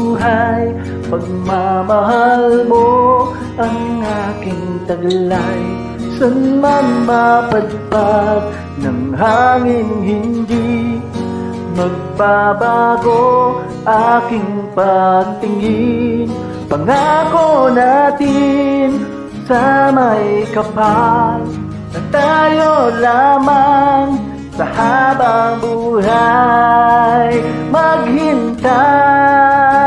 buhay. Pagmamahal mo ang aking taglay, san man mapadpad ng hangin hindi magbabago aking pagtingin. Pangako natin sa may kapal na tayo lamang sa habang buhay maghintay.